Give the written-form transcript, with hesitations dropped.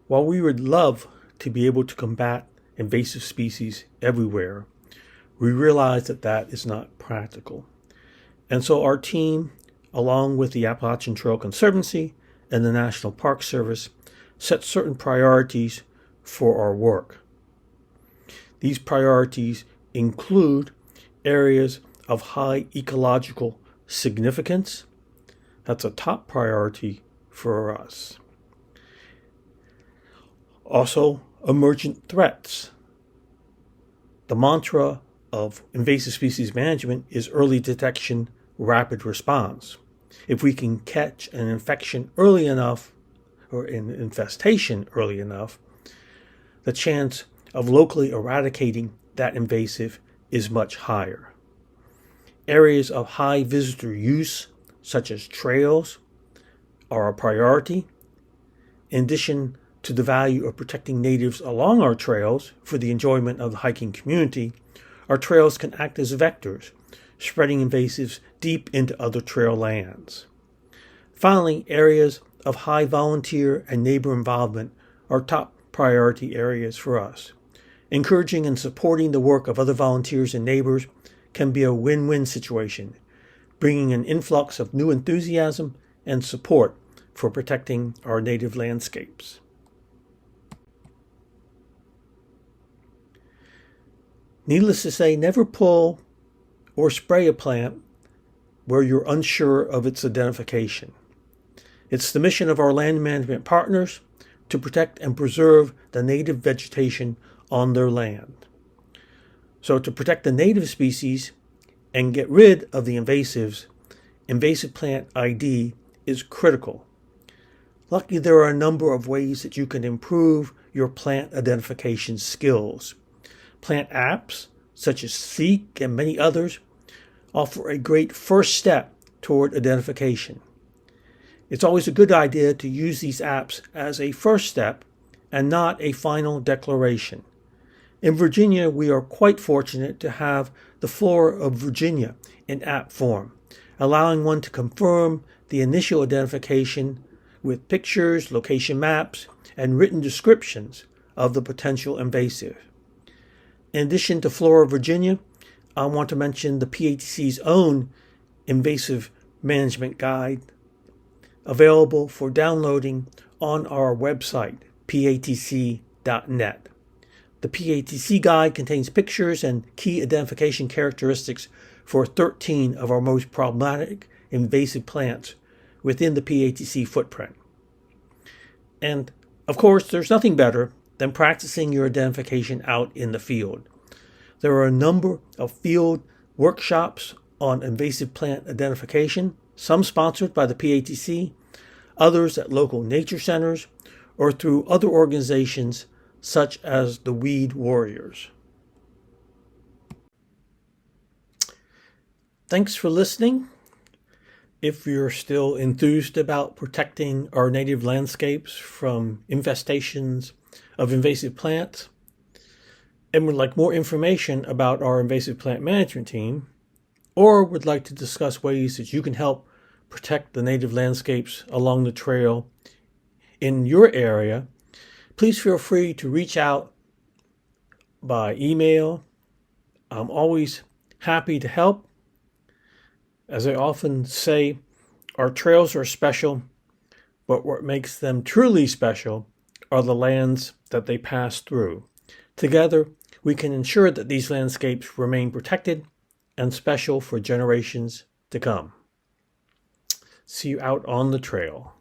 While we would love to be able to combat invasive species everywhere, we realize that that is not practical. And so our team, along with the Appalachian Trail Conservancy and the National Park Service, set certain priorities for our work. These priorities include areas of high ecological significance. That's a top priority for us. Also, emergent threats. The mantra of invasive species management is early detection, rapid response. If we can catch an infection early enough, or an infestation early enough, the chance of locally eradicating that invasive is much higher. Areas of high visitor use, such as trails, are a priority. In addition to the value of protecting natives along our trails for the enjoyment of the hiking community, our trails can act as vectors, spreading invasives deep into other trail lands. Finally, areas of high volunteer and neighbor involvement are top priority areas for us. Encouraging and supporting the work of other volunteers and neighbors can be a win-win situation, bringing an influx of new enthusiasm and support for protecting our native landscapes. Needless to say, never pull or spray a plant where you're unsure of its identification. It's the mission of our land management partners to protect and preserve the native vegetation on their land. So to protect the native species and get rid of the invasives, invasive plant ID is critical. Luckily, there are a number of ways that you can improve your plant identification skills. Plant apps, such as Seek and many others, offer a great first step toward identification. It's always a good idea to use these apps as a first step and not a final declaration. In Virginia, we are quite fortunate to have the Flora of Virginia in app form, allowing one to confirm the initial identification with pictures, location maps, and written descriptions of the potential invasive. In addition to Flora of Virginia, I want to mention the PATC's own invasive management guide, available for downloading on our website, patc.net. The PATC guide contains pictures and key identification characteristics for 13 of our most problematic invasive plants within the PATC footprint. And, of course, there's nothing better than practicing your identification out in the field. There are a number of field workshops on invasive plant identification, some sponsored by the PATC, others at local nature centers, or through other organizations such as the Weed Warriors. Thanks for listening. If you're still enthused about protecting our native landscapes from infestations of invasive plants, and would like more information about our invasive plant management team, or would like to discuss ways that you can help protect the native landscapes along the trail in your area, please feel free to reach out by email. I'm always happy to help. As I often say, our trails are special, but what makes them truly special are the lands that they pass through. Together, we can ensure that these landscapes remain protected and special for generations to come. See you out on the trail.